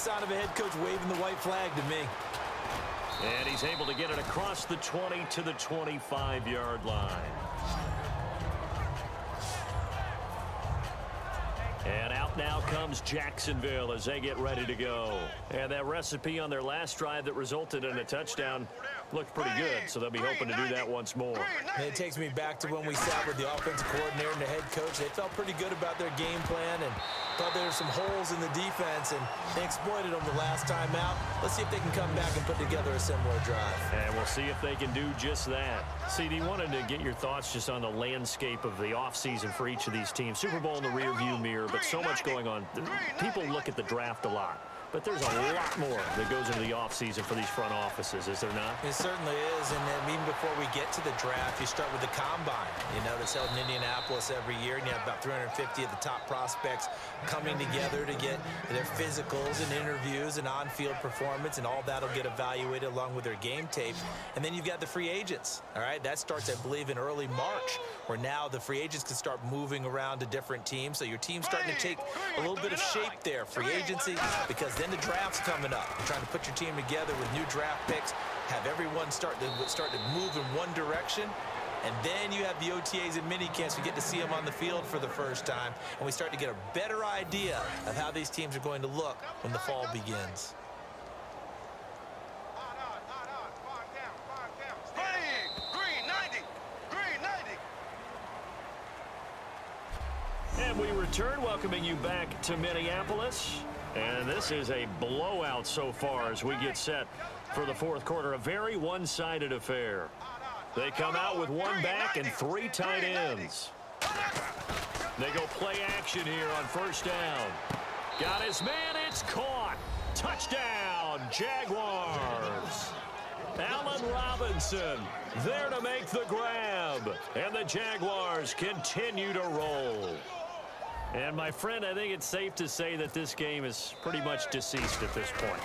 sign of a head coach waving the white flag to me. And he's able to get it across the 20 to the 25-yard line. And out now comes Jacksonville as they get ready to go. And that recipe on their last drive that resulted in a touchdown looked pretty good, so they'll be hoping to do that once more. And it takes me back to when we sat with the offensive coordinator and the head coach. They felt pretty good about their game plan and thought there were some holes in the defense, and they exploited them the last time out. Let's see if they can come back and put together a similar drive. And we'll see if they can do just that. CD, wanted to get your thoughts just on the landscape of the offseason for each of these teams. Super Bowl in the rearview mirror, but so much going on. People look at the draft a lot, but there's a lot more that goes into the offseason for these front offices, is there not? It certainly is, and then even before we get to the draft, you start with the combine. You know, that's held in Indianapolis every year, and you have about 350 of the top prospects coming together to get their physicals and interviews and on-field performance, and all that will get evaluated along with their game tape. And then you've got the free agents, all right? That starts, I believe, in early March, where now the free agents can start moving around to different teams, so your team's starting to take a little bit of shape there. Free agency, because then the draft's coming up. You're trying to put your team together with new draft picks, have everyone start to move in one direction, and then you have the OTAs and mini camps. We get to see them on the field for the first time, and we start to get a better idea of how these teams are going to look when the fall begins. And we return, welcoming you back to Minneapolis. And this is a blowout so far as we get set for the fourth quarter. A very one-sided affair. They come out with one back and three tight ends. They go play action here on first down. Got his man, it's caught. Touchdown, Jaguars. Allen Robinson there to make the grab. And the Jaguars continue to roll. And, my friend, I think it's safe to say that this game is pretty much deceased at this point.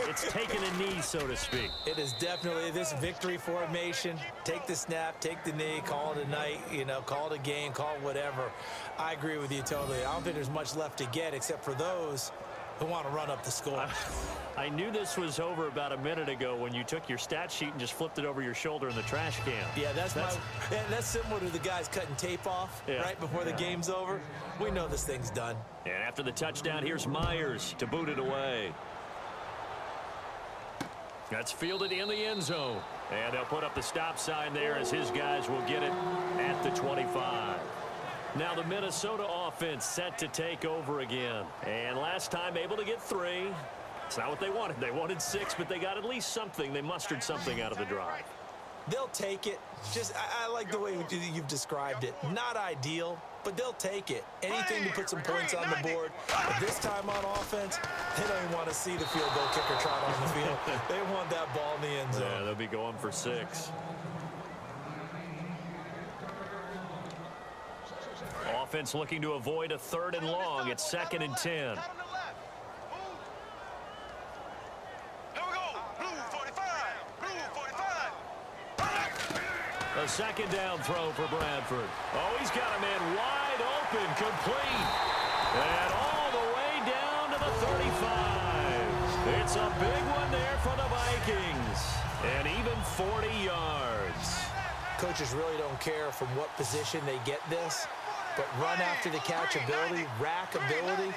It's taken a knee, so to speak. It is definitely this victory formation. Take the snap, take the knee, call it a night, you know, call it a game, call it whatever. I agree with you totally. I don't think there's much left to get except for those who want to run up the score. I knew this was over about a minute ago when you took your stat sheet and just flipped it over your shoulder in the trash can. Yeah, that's similar to the guys cutting tape off right before the game's over. We know this thing's done. And after the touchdown, here's Myers to boot it away. That's fielded in the end zone. And they'll put up the stop sign there as his guys will get it at the 25. Now the Minnesota offense set to take over again. And last time able to get 3. It's not what they wanted. They wanted 6, but they got at least something. They mustered something out of the drive. They'll take it. I like the way you've described it. Not ideal, but they'll take it. Anything to put some points on the board. But this time on offense, they don't even want to see the field goal kicker trot on the field. They want that ball in the end zone. Yeah, they'll be going for 6. Offense looking to avoid a 3rd and long. It's 2nd and 10. A second down throw for Bradford. Oh, he's got a man wide open, complete. And all the way down to the 35. It's a big one there for the Vikings. And even 40 yards. Coaches really don't care from what position they get this, but run after the catch ability, rack ability,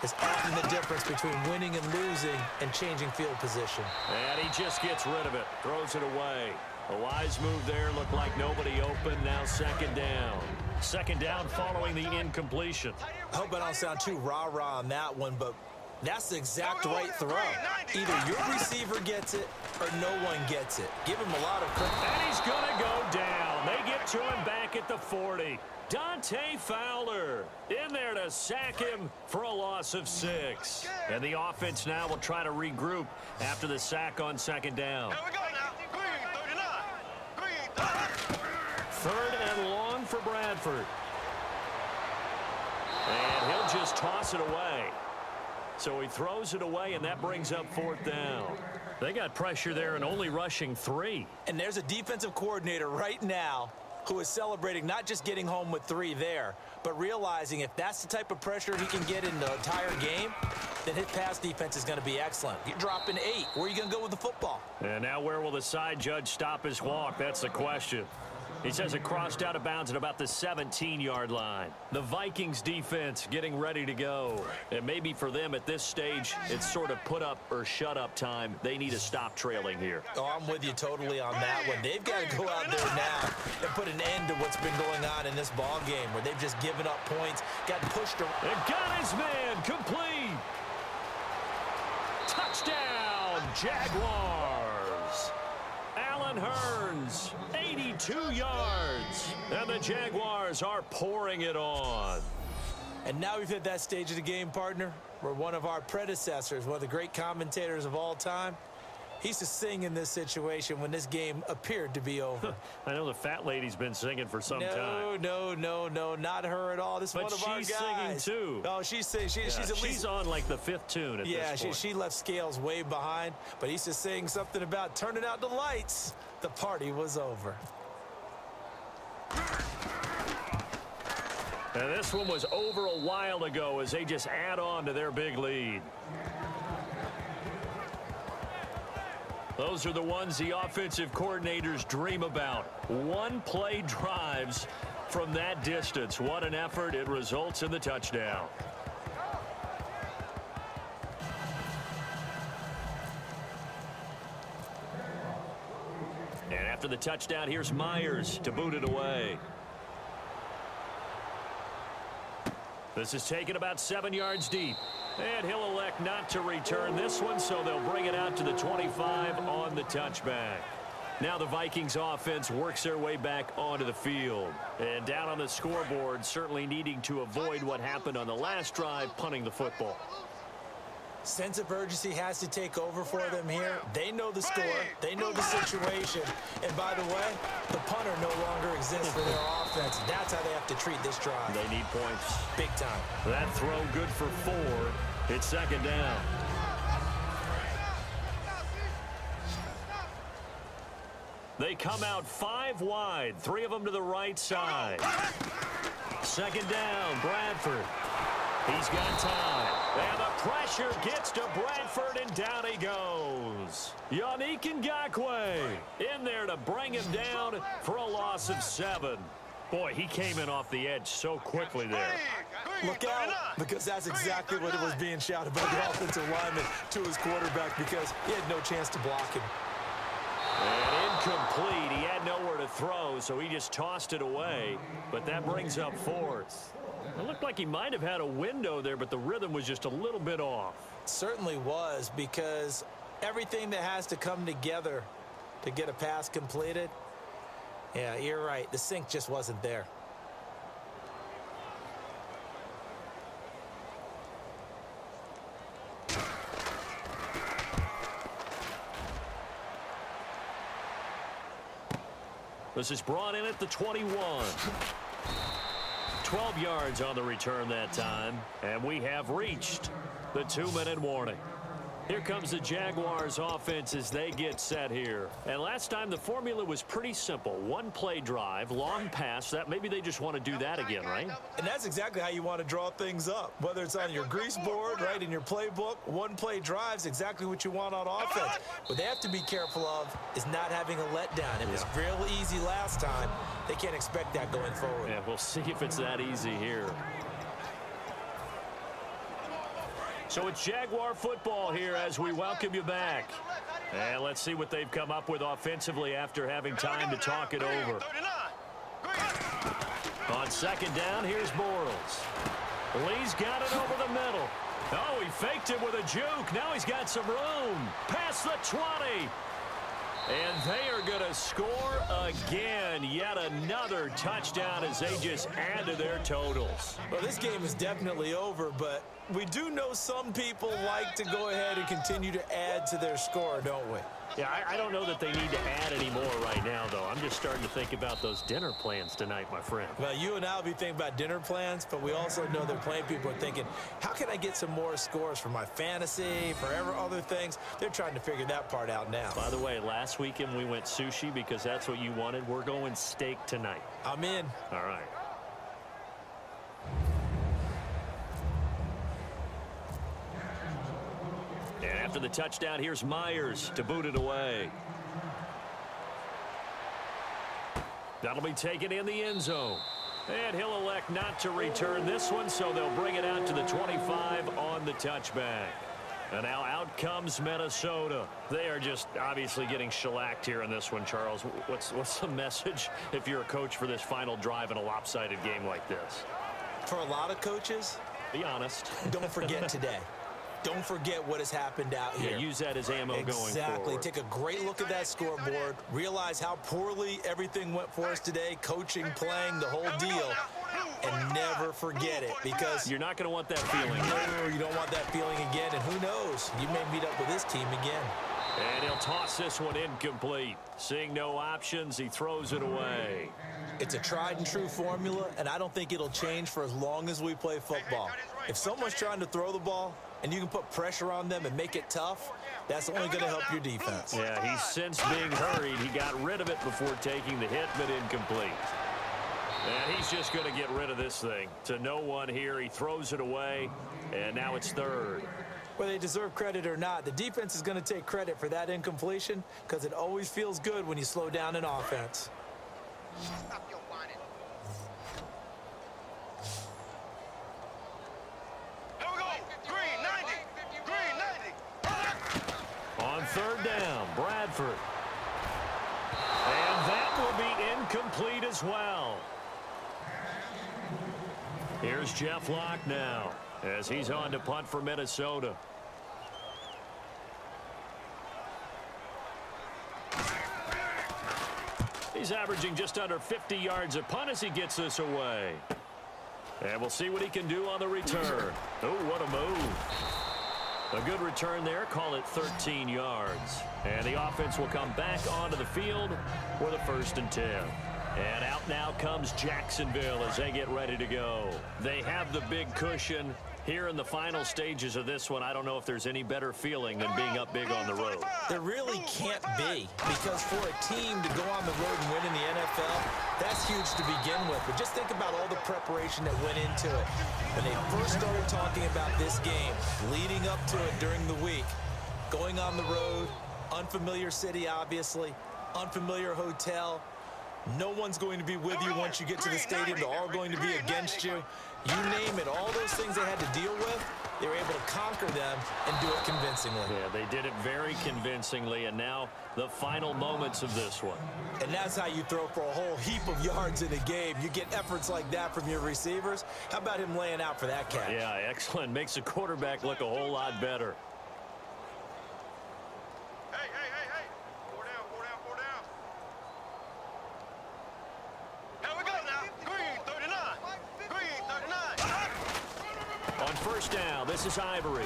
is often the difference between winning and losing and changing field position. And he just gets rid of it, throws it away. A wise move there, looked like nobody open, now 2nd down. 2nd down following the incompletion. I hope I don't sound too rah-rah on that one, but that's the exact right throw. Either your receiver gets it or no one gets it. Give him a lot of credit. And he's going to go down. They get to him back at the 40. Dante Fowler in there to sack him for a loss of 6. And the offense now will try to regroup after the sack on 2nd down. Here we go now. Green 39. Green 3rd and long for Bradford. And he'll just toss it away. So he throws it away, and that brings up 4th down. They got pressure there and only rushing 3. And there's a defensive coordinator right now who is celebrating not just getting home with 3 there, but realizing if that's the type of pressure he can get in the entire game, then his pass defense is going to be excellent. You're dropping 8. Where are you going to go with the football? And now where will the side judge stop his walk? That's the question. He says it crossed out of bounds at about the 17-yard line. The Vikings defense getting ready to go. And maybe for them at this stage, it's sort of put up or shut up time. They need to stop trailing here. Oh, I'm with you totally on that one. They've got to go out there now and put an end to what's been going on in this ball game where they've just given up points, gotten pushed around. And got his man complete. Touchdown, Jaguars. Allen Hurns, 82 yards. And the Jaguars are pouring it on. And now we've hit that stage of the game, partner, where one of our predecessors, one of the great commentators of all time, he used to sing in this situation when this game appeared to be over. I know the fat lady's been singing for some time. No, not her at all. This is one of our guys. But she's singing, too. Oh, she's singing. She's at least... She's on, like, the 5th tune at this point. She left Scales way behind, but he used to sing something about turning out the lights. The party was over. And this one was over a while ago as they just add on to their big lead. Those are the ones the offensive coordinators dream about. One-play drives from that distance. What an effort. It results in the touchdown. And after the touchdown, here's Myers to boot it away. This is taken about 7 yards deep. And he'll elect not to return this one, so they'll bring it out to the 25 on the touchback. Now the Vikings offense works their way back onto the field. And down on the scoreboard, certainly needing to avoid what happened on the last drive, punting the football. Sense of urgency has to take over for them here. They know the score. They know the situation. And by the way, the punter no longer exists for their offense. That's how they have to treat this drive. They need points. Big time. That throw good for 4. It's second down. They come out 5 wide. 3 of them to the right side. Second down, Bradford. He's got time. And the pressure gets to Bradford, and down he goes. Yannick Ngakoue in there to bring him down for a loss of 7. Boy, he came in off the edge so quickly there. Look out, because that's exactly what it was being shouted by the offensive lineman to his quarterback, because he had no chance to block him. And incomplete. He had nowhere to throw, so he just tossed it away. But that brings up 4th. It looked like he might have had a window there, but the rhythm was just a little bit off. Certainly was, because everything that has to come together to get a pass completed, yeah, you're right. The sync just wasn't there. This is brought in at the 21. 12 yards on the return that time, and we have reached the 2-minute warning. Here comes the Jaguars offense as they get set here. And last time the formula was pretty simple. 1-play drive, long pass. That maybe they just want to do that again, right? And that's exactly how you want to draw things up. Whether it's on your grease board, right, in your playbook, 1-play drive's exactly what you want on offense. What they have to be careful of is not having a letdown. It was real easy last time. They can't expect that going forward. Yeah, we'll see if it's that easy here. So it's Jaguar football here as we welcome you back. And let's see what they've come up with offensively after having time to talk it over. On second down, here's Bortles. Lee's got it over the middle. Oh, he faked it with a juke. Now he's got some room. Past the 20. And they are going to score again. Yet another touchdown as they just add to their totals. Well, this game is definitely over, but we do know some people like to go ahead and continue to add to their score, don't we? Yeah, I don't know that they need to add any more right now, though. I'm just starting to think about those dinner plans tonight, my friend. Well, you and I will be thinking about dinner plans, but we also know their playing people are thinking, how can I get some more scores for my fantasy, for other things? They're trying to figure that part out now. By the way, last last weekend we went sushi because that's what you wanted. We're going steak tonight. I'm in. All right. And after the touchdown, here's Myers to boot it away. That'll be taken in the end zone. And he'll elect not to return this one, so they'll bring it out to the 25 on the touchback. And now out comes Minnesota. They are just obviously getting shellacked here in this one, Charles. What's the message if you're a coach for this final drive in a lopsided game like this? For a lot of coaches, be honest. Don't forget today. Don't forget what has happened out here. Yeah, use that as ammo going forward. Exactly. Take a great look at that scoreboard. Realize how poorly everything went for us today, coaching, playing, the whole deal. And never forget it, because you're not going to want that feeling. No, you don't want that feeling again. And who knows? You may meet up with this team again. And he'll toss this one incomplete. Seeing no options, he throws it away. It's a tried and true formula, and I don't think it'll change for as long as we play football. If someone's trying to throw the ball and you can put pressure on them and make it tough, that's only going to help your defense. Yeah, he's since being hurried. He got rid of it before taking the hit, but incomplete. And he's just going to get rid of this thing. To no one here, he throws it away, and now it's third. Whether they deserve credit or not, the defense is going to take credit for that incompletion, because it always feels good when you slow down an offense. Here we go. Green 90. Green 90. On third down, Bradford. And that will be incomplete as well. Here's Jeff Locke now as he's on to punt for Minnesota. He's averaging just under 50 yards a punt as he gets this away. And we'll see what he can do on the return. Oh, what a move. A good return there. Call it 13 yards. And the offense will come back onto the field for the 1st and 10. And out now comes Jacksonville as they get ready to go. They have the big cushion. Here in the final stages of this one, I don't know if there's any better feeling than being up big on the road. There really can't be, because for a team to go on the road and win in the NFL, that's huge to begin with. But just think about all the preparation that went into it. When they first started talking about this game, leading up to it during the week, going on the road, unfamiliar city, obviously, unfamiliar hotel. No one's going to be with you once you get to the stadium. They're all going to be against you. You name it, all those things they had to deal with, they were able to conquer them and do it convincingly. Yeah, they did it very convincingly, and now the final moments of this one. And that's how you throw for a whole heap of yards in a game. You get efforts like that from your receivers. How about him laying out for that catch? Yeah, excellent. Makes the quarterback look a whole lot better. Hey. 4 down, 4 down, 4 down. Here we go now. Green 39. Green 39. On first down, this is Ivory.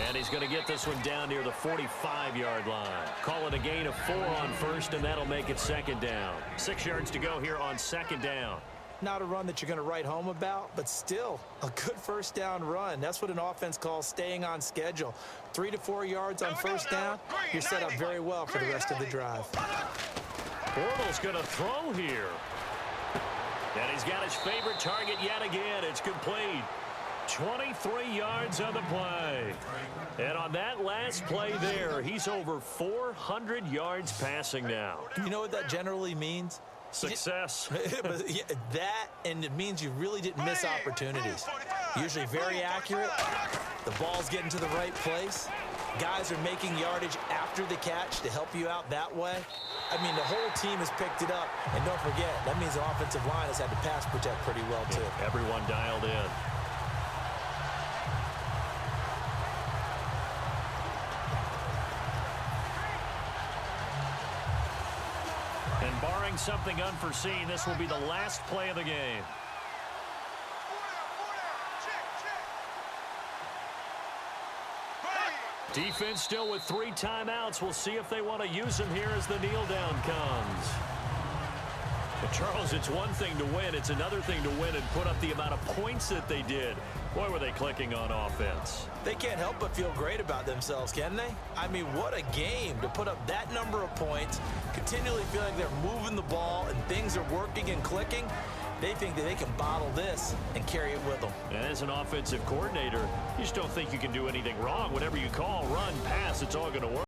And he's going to get this one down near the 45-yard line. Call it a gain of 4 on first, and that'll make it 2nd down. 6 yards to go here on 2nd down. Not a run that you're going to write home about, but still a good first down run. That's what an offense calls staying on schedule. 3 to 4 yards on first down, you're set up very well for the rest of the drive. Bortles going to throw here. And he's got his favorite target yet again. It's complete. 23 yards on the play. And on that last play there, he's over 400 yards passing now. You know what that generally means? Success. Yeah, that, and it means you really didn't miss opportunities. Usually very accurate. The ball's getting to the right place. Guys are making yardage after the catch to help you out that way. I mean, the whole team has picked it up. And don't forget, that means the offensive line has had to pass protect pretty well, too. Yeah, everyone dialed in. And barring something unforeseen, this will be the last play of the game. 4 down. Defense still with 3 timeouts. We'll see if they want to use them here as the kneel down comes. Well, Charles, it's one thing to win. It's another thing to win and put up the amount of points that they did. Boy, were they clicking on offense. They can't help but feel great about themselves, can they? I mean, what a game to put up that number of points, continually feel like they're moving the ball and things are working and clicking. They think that they can bottle this and carry it with them. And as an offensive coordinator, you just don't think you can do anything wrong. Whatever you call, run, pass, it's all going to work.